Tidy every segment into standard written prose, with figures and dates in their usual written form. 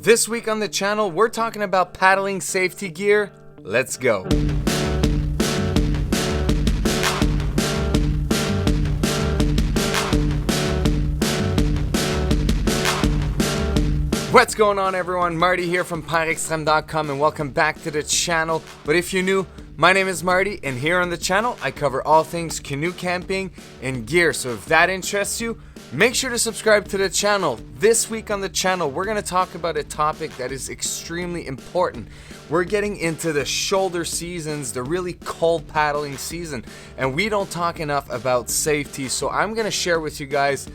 This week on the channel, we're talking about paddling safety gear. Let's go. What's going on, everyone? Marty here from PireExtreme.com and welcome back to the channel. But if you're new, my name is Marty, and here on the channel I cover all things canoe camping and gear. So if that interests you, make sure to subscribe to the channel. This week on the channel, we're going to talk about a topic that is extremely important. We're getting into the shoulder seasons, the really cold paddling season, and we don't talk enough about safety. So I'm going to share with you guys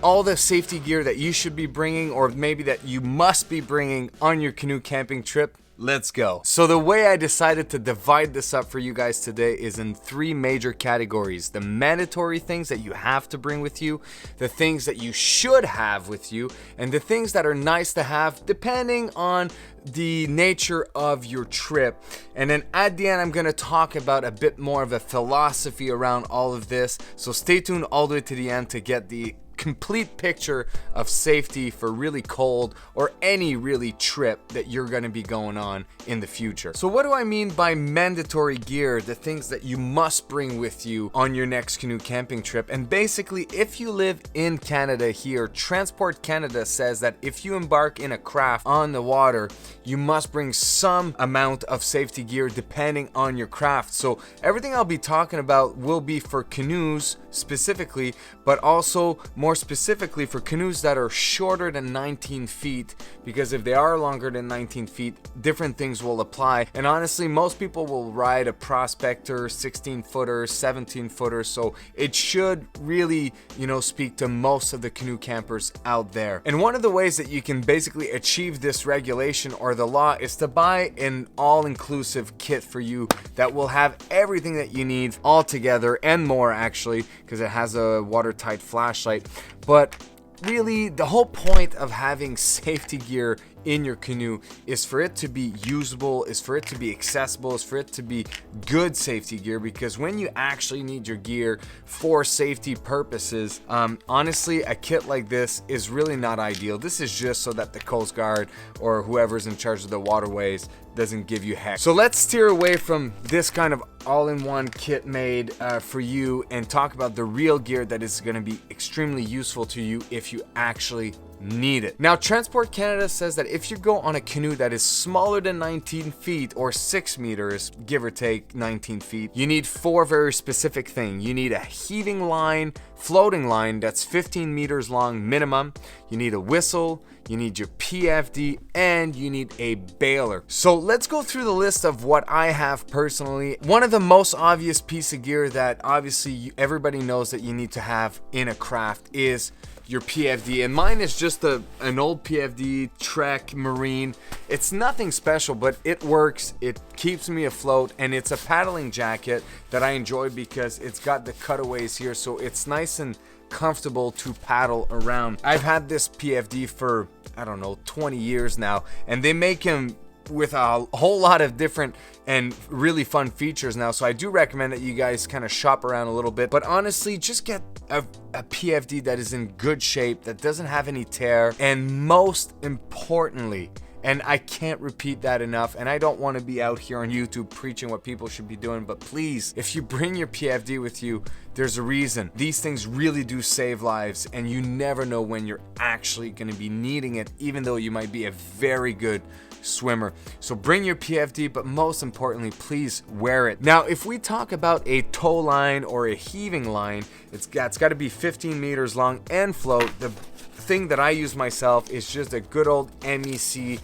all the safety gear that you should be bringing, or maybe that you must be bringing on your canoe camping trip. Let's go. So the way I decided to divide this up for you guys today is in three major categories: the mandatory things that you have to bring with you, the things that you should have with you, and the things that are nice to have depending on the nature of your trip. And then at the end, I'm going to talk about a bit more of a philosophy around all of this. So stay tuned all the way to the end to get the complete picture of safety for really cold or any really trip that you're going to be going on in the future. So what do I mean by mandatory gear? The things that you must bring with you on your next canoe camping trip. And basically, if you live in Canada here, Transport Canada says that if you embark in a craft on the water, you must bring some amount of safety gear depending on your craft. So everything I'll be talking about will be for canoes specifically, but also more specifically for canoes that are shorter than 19 feet, because if they are longer than 19 feet, different things will apply. And honestly, most people will ride a Prospector, 16 footer, 17 footer, so it should really, speak to most of the canoe campers out there. And one of the ways that you can basically achieve this regulation or the law is to buy an all-inclusive kit for you that will have everything that you need all together and more, actually, because it has a watertight flashlight. But really, the whole point of having safety gear in your canoe is for it to be usable, is for it to be accessible, is for it to be good safety gear. Because when you actually need your gear for safety purposes, honestly, a kit like this is really not ideal. This is just so that the Coast Guard or whoever's in charge of the waterways doesn't give you heck. So let's steer away from this kind of all-in-one kit made for you and talk about the real gear that is going to be extremely useful to you if you actually need it. Now, Transport Canada says that if you go on a canoe that is smaller than 19 feet or 6 meters, give or take 19 feet, you need four very specific things. You need a heaving line, floating line that's 15 meters long minimum. You need a whistle, you need your PFD, and you need a bailer. So let's go through the list of what I have personally. One of the most obvious piece of gear that obviously everybody knows that you need to have in a craft is your PFD, and mine is just an old PFD Trek Marine. It's nothing special, but it works, it keeps me afloat, and it's a paddling jacket that I enjoy because it's got the cutaways here, so it's nice and comfortable to paddle around. I've had this PFD for, 20 years now, and they make him with a whole lot of different and really fun features now, so I do recommend that you guys kind of shop around a little bit. But honestly, just get a PFD that is in good shape, that doesn't have any tear, and most importantly, and I can't repeat that enough, and I don't want to be out here on YouTube preaching what people should be doing, but please, if you bring your PFD with you, there's a reason. These things really do save lives, and you never know when you're actually going to be needing it, even though you might be a very good swimmer. So bring your PFD, but most importantly, please wear it. Now, if we talk about a tow line or a heaving line, it's got to be 15 meters long and float. The thing that I use myself is just a good old MEC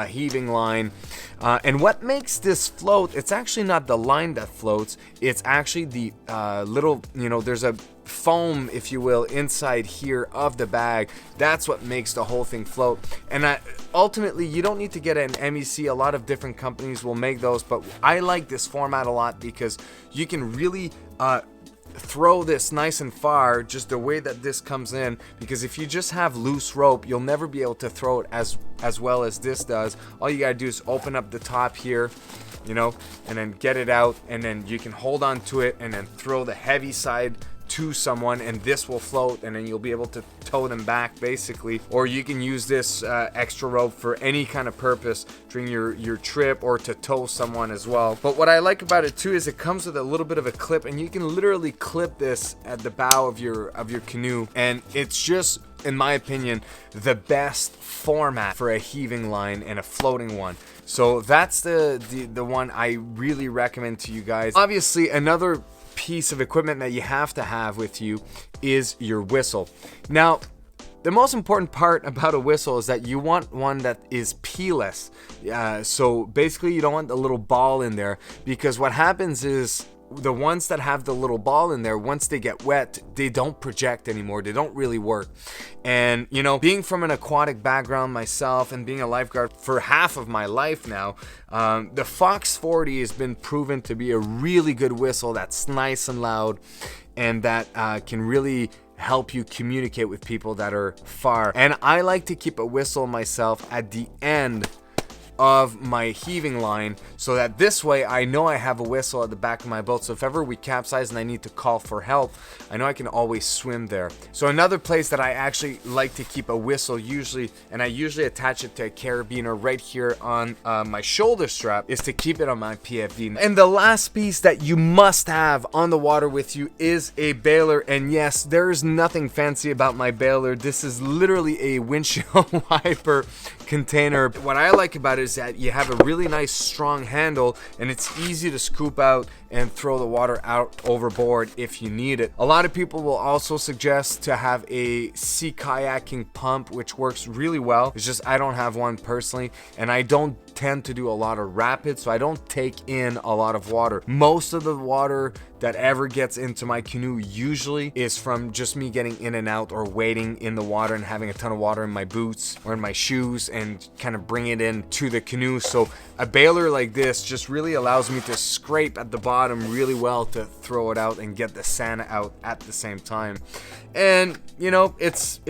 heaving line. And what makes this float, it's actually not the line that floats, it's actually the little, there's a foam, if you will, inside here of the bag. That's what makes the whole thing float. And ultimately, you don't need to get an MEC. A lot of different companies will make those, but I like this format a lot because you can really throw this nice and far, just the way that this comes in, because if you just have loose rope, you'll never be able to throw it as well as this does. All you gotta do is open up the top here, and then get it out, and then you can hold on to it and then throw the heavy side to someone, and this will float, and then you'll be able to tow them back basically. Or you can use this extra rope for any kind of purpose during your trip, or to tow someone as well. But what I like about it too is it comes with a little bit of a clip, and you can literally clip this at the bow of your canoe, and it's just, in my opinion, the best format for a heaving line and a floating one. So that's the one I really recommend to you guys. Obviously, another piece of equipment that you have to have with you is your whistle. Now, the most important part about a whistle is that you want one that is P-less. So basically, you don't want the little ball in there, because what happens is the ones that have the little ball in there, once they get wet, they don't project anymore. They don't really work. And, you know, being from an aquatic background myself and being a lifeguard for half of my life now, the Fox 40 has been proven to be a really good whistle that's nice and loud, and that can really help you communicate with people that are far. And I like to keep a whistle myself at the end of my heaving line, so that this way I know I have a whistle at the back of my boat, so if ever we capsize and I need to call for help, I know I can always swim there. So another place that I actually like to keep a whistle usually, and I usually attach it to a carabiner right here on my shoulder strap, is to keep it on my PFD. And the last piece that you must have on the water with you is a baler. And yes, there's nothing fancy about my baler. This is literally a windshield wiper container. What I like about it is that you have a really nice strong handle, and it's easy to scoop out and throw the water out overboard if you need it. A lot of people will also suggest to have a sea kayaking pump, which works really well. It's just I don't have one personally, and I don't tend to do a lot of rapids, so I don't take in a lot of water. Most of the water that ever gets into my canoe usually is from just me getting in and out, or wading in the water and having a ton of water in my boots or in my shoes and kind of bring it in to the canoe. So a baler like this just really allows me to scrape at the bottom really well to throw it out and get the sand out at the same time. And you know, it's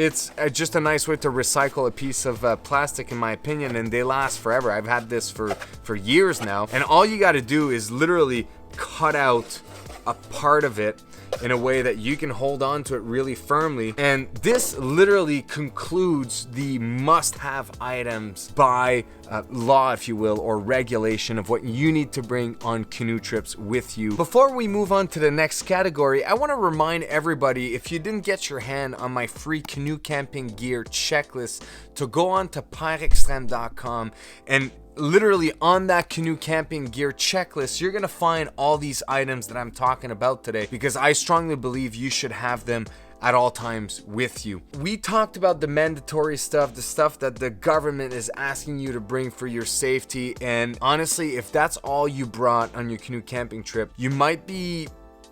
just a nice way to recycle a piece of plastic, in my opinion, and they last forever. I've had this for years now, and all you got to do is literally cut out a part of it in a way that you can hold on to it really firmly. And this literally concludes the must-have items by law, if you will, or regulation of what you need to bring on canoe trips with you. Before we move on to the next category, I want to remind everybody, if you didn't get your hand on my free canoe camping gear checklist, to go on to PireExtreme.com, and literally on that canoe camping gear checklist, you're gonna find all these items that I'm talking about today, because I strongly believe you should have them at all times with you. We talked about the mandatory stuff, the stuff that the government is asking you to bring for your safety, and honestly, if that's all you brought on your canoe camping trip, you might be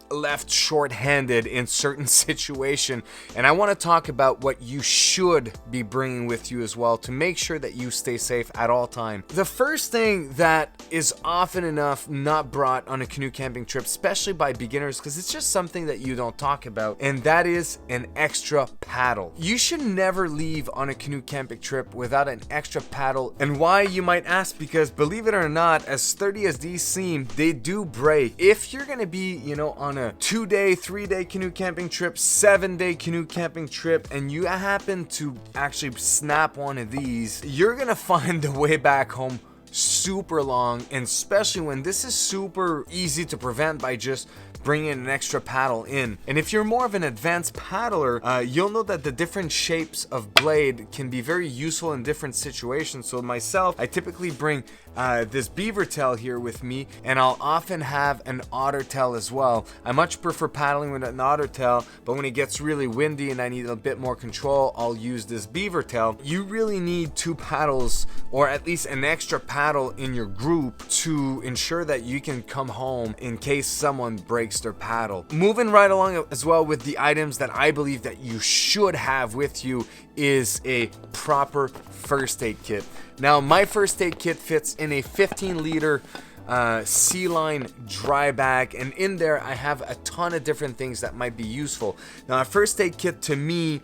left short-handed in certain situation. And I want to talk about what you should be bringing with you as well to make sure that you stay safe at all time. The first thing that is often enough not brought on a canoe camping trip, especially by beginners, because it's just something that you don't talk about, and that is an extra paddle. You should never leave on a canoe camping trip without an extra paddle. And why, you might ask? Because believe it or not, as sturdy as these seem, they do break. If you're gonna be, you know, on a 2-day, 3-day canoe camping trip, 7-day canoe camping trip, and you happen to actually snap one of these, you're gonna find the way back home super long, and especially when this is super easy to prevent by just bringing an extra paddle in. And if you're more of an advanced paddler, you'll know that the different shapes of blade can be very useful in different situations. So myself, I typically bring this beaver tail here with me, and I'll often have an otter tail as well. I much prefer paddling with an otter tail, but when it gets really windy and I need a bit more control, I'll use this beaver tail. You really need 2 paddles, or at least an extra paddle in your group, to ensure that you can come home in case someone breaks their paddle. Moving right along as well with the items that I believe that you should have with you is a proper first aid kit. Now, my first aid kit fits in a 15-liter Sea Line dry bag, and in there I have a ton of different things that might be useful. Now, a first aid kit to me,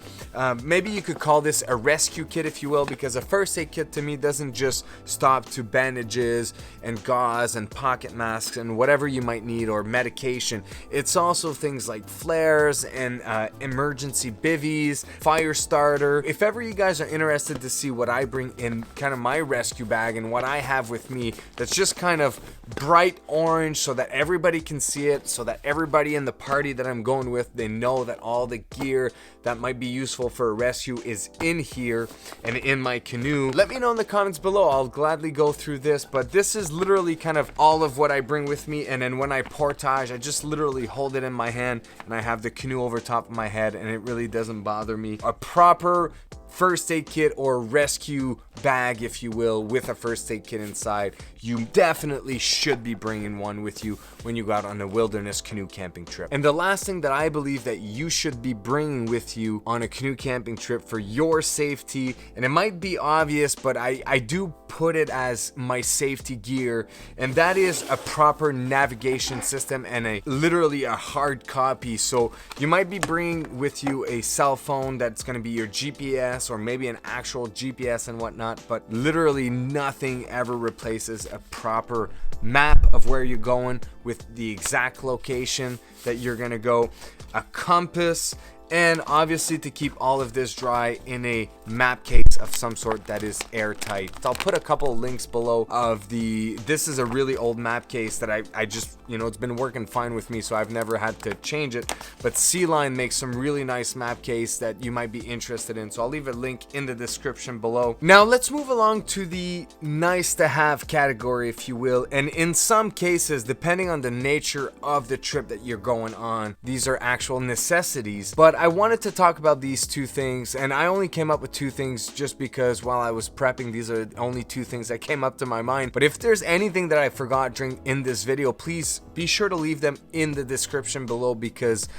maybe you could call this a rescue kit, if you will, because a first aid kit to me doesn't just stop to bandages and gauze and pocket masks and whatever you might need, or medication. It's also things like flares and emergency bivvies, fire starter. If ever you guys are interested to see what I bring in kind of my rescue bag and what I have with me, that's just kind of bright orange so that everybody can see it, so that everybody in the party that I'm going with, they know that all the gear that might be useful for a rescue is in here and in my canoe. Let me know in the comments below. I'll gladly go through this, but this is literally kind of all of what I bring with me. And then when I portage, I just literally hold it in my hand and I have the canoe over top of my head, and it really doesn't bother me. A proper first aid kit or rescue bag, if you will, with a first aid kit inside. You definitely should be bringing one with you when you go out on a wilderness canoe camping trip. And the last thing that I believe that you should be bringing with you on a canoe camping trip for your safety, and it might be obvious, but I do put it as my safety gear, and that is a proper navigation system and literally a hard copy. So you might be bringing with you a cell phone that's going to be your GPS, or maybe an actual GPS and whatnot, but literally nothing ever replaces a proper map of where you're going with the exact location that you're going to go, a compass, and obviously to keep all of this dry in a map case of some sort that is airtight. I'll put a couple of links below of this is a really old map case that I just, it's been working fine with me, so I've never had to change it. But Sea Line makes some really nice map case that you might be interested in, so I'll leave a link in the description below. Now let's move along to the nice to have category, if you will. And in some cases, depending on the nature of the trip that you're going on, these are actual necessities. But I wanted to talk about these two things, and I only came up with two things just because while I was prepping, these are the only two things that came up to my mind. But if there's anything that I forgot during in this video, please be sure to leave them in the description below, because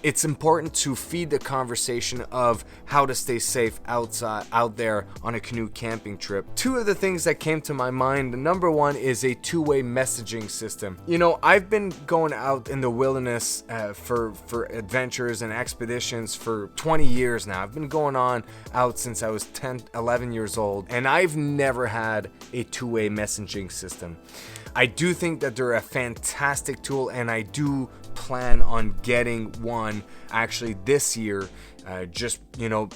it's important to feed the conversation of how to stay safe out there on a canoe camping trip. Two of the things that came to my mind, the number one is a two-way messaging system. I've been going out in the wilderness for adventures and expeditions for 20 years now. I've been going on out since I was 10, 11 years old, and I've never had a two-way messaging system. I do think that they're a fantastic tool, and I do plan on getting one actually this year.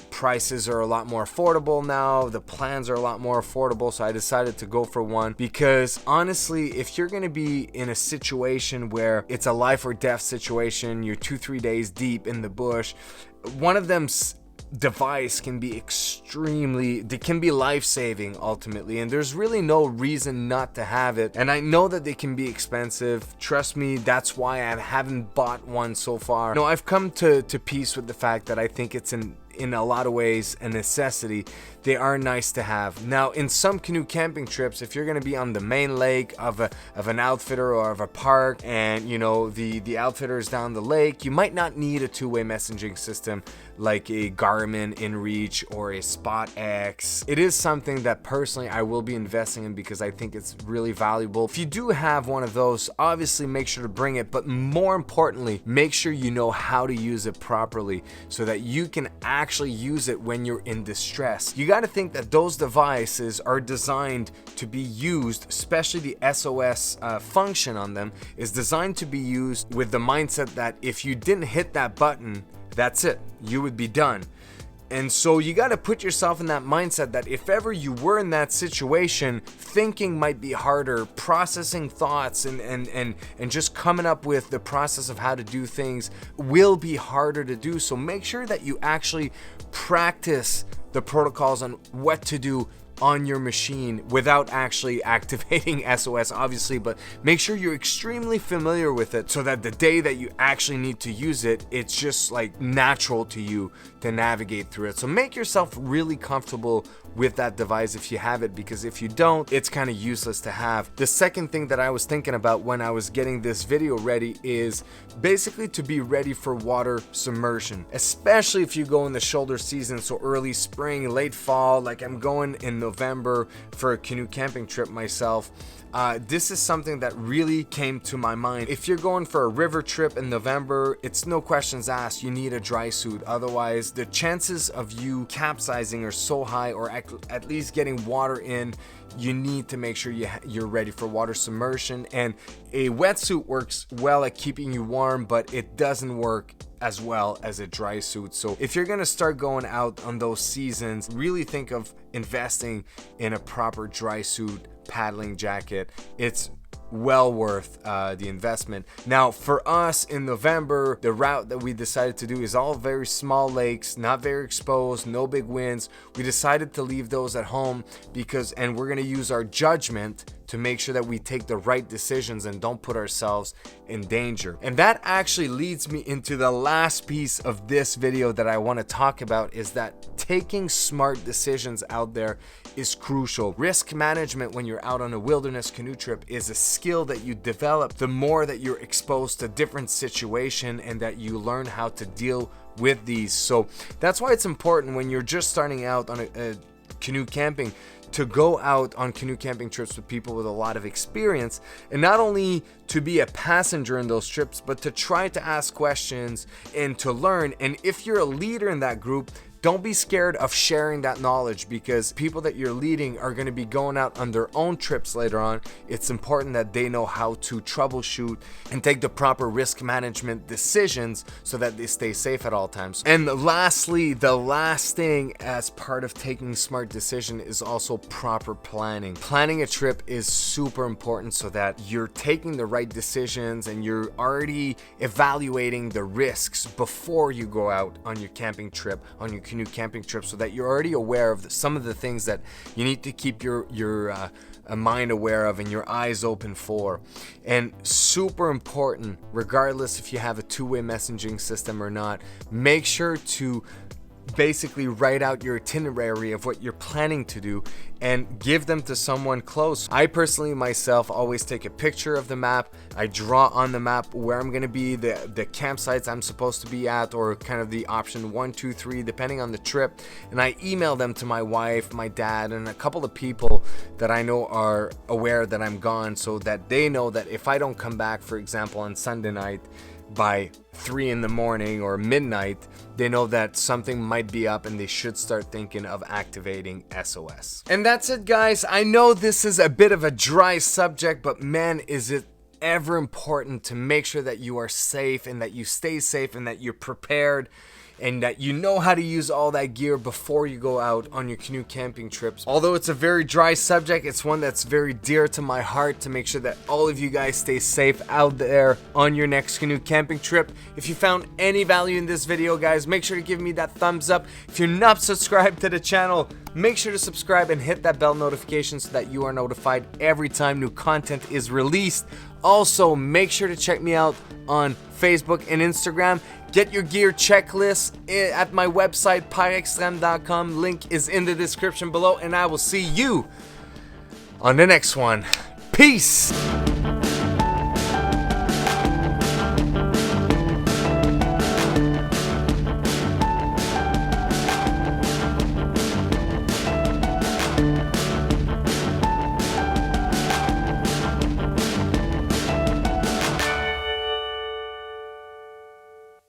Prices are a lot more affordable now. The plans are a lot more affordable, so I decided to go for one, because honestly, if you're going to be in a situation where it's a life or death situation, you're 2-3 days deep in the bush, one of them's device can be life-saving ultimately, and there's really no reason not to have it. And I know that they can be expensive, trust me, that's why I haven't bought one so far. I've come to peace with the fact that I think it's in a lot of ways a necessity. They are nice to have. Now, in some canoe camping trips, if you're going to be on the main lake of an outfitter or of a park, and the outfitter is down the lake, you might not need a two-way messaging system like a Garmin InReach or a Spot X. It is something that personally I will be investing in because I think it's really valuable. If you do have one of those, obviously make sure to bring it, but more importantly, make sure you know how to use it properly so that you can actually use it when you're in distress. You got to think that those devices are designed to be used, especially the SOS function on them is designed to be used with the mindset that if you didn't hit that button, that's it, you would be done. And so you got to put yourself in that mindset that if ever you were in that situation, thinking might be harder, processing thoughts and just coming up with the process of how to do things will be harder to do. So make sure that you actually practice the protocols on what to do on your machine without actually activating SOS, obviously, but make sure you're extremely familiar with it so that the day that you actually need to use it, it's just like natural to you to navigate through it. So make yourself really comfortable with that device if you have it, because if you don't, it's kind of useless to have. The second thing that I was thinking about when I was getting this video ready is basically to be ready for water submersion, especially if you go in the shoulder season, so early spring, late fall, like I'm going in the November for a canoe camping trip myself, this is something that really came to my mind. If you're going for a river trip in November, it's no questions asked, you need a dry suit. Otherwise, the chances of you capsizing are so high, or at least getting water in. You need to make sure you're ready for water submersion. And a wetsuit works well at keeping you warm, but it doesn't work as well as a dry suit. So if you're gonna start going out on those seasons, really think of investing in a proper dry suit paddling jacket. It's well worth the investment. Now for us in November, the route that we decided to do is all very small lakes, not very exposed, no big winds. We decided to leave those at home and we're gonna use our judgment to make sure that we take the right decisions and don't put ourselves in danger. And that actually leads me into the last piece of this video that I want to talk about, is that taking smart decisions out there is crucial. Risk management when you're out on a wilderness canoe trip is a skill that you develop the more that you're exposed to different situations and that you learn how to deal with these. So that's why it's important when you're just starting out on a canoe camping to go out on canoe camping trips with people with a lot of experience, and not only to be a passenger in those trips, but to try to ask questions and to learn. And if you're a leader in that group, don't be scared of sharing that knowledge, because people that you're leading are going to be going out on their own trips later on. It's important that they know how to troubleshoot and take the proper risk management decisions so that they stay safe at all times. And lastly, the last thing as part of taking smart decision is also proper planning. Planning a trip is super important so that you're taking the right decisions and you're already evaluating the risks before you go out on your camping trip, on your canoe camping trip, so that you're already aware of some of the things that you need to keep your mind aware of and your eyes open for. And super important, regardless if you have a two-way messaging system or not, make sure to basically write out your itinerary of what you're planning to do and give them to someone close. I personally myself always take a picture of the map. I draw on the map where I'm going to be, the campsites I'm supposed to be at, or kind of the option 1, 2, 3 depending on the trip, and I email them to my wife, my dad, and a couple of people that I know are aware that I'm gone, so that they know that if I don't come back, for example on Sunday night by 3 in the morning or midnight, they know that something might be up and they should start thinking of activating SOS. And that's it, guys. I know this is a bit of a dry subject, but man, is it ever important to make sure that you are safe and that you stay safe and that you're prepared and that you know how to use all that gear before you go out on your canoe camping trips. Although it's a very dry subject, it's one that's very dear to my heart, to make sure that all of you guys stay safe out there on your next canoe camping trip. If you found any value in this video, guys, make sure to give me that thumbs up. If you're not subscribed to the channel, make sure to subscribe and hit that bell notification so that you are notified every time new content is released. Also, make sure to check me out on Facebook and Instagram. Get your gear checklist at my website, pyrextreme.com. Link is in the description below, and I will see you on the next one. Peace!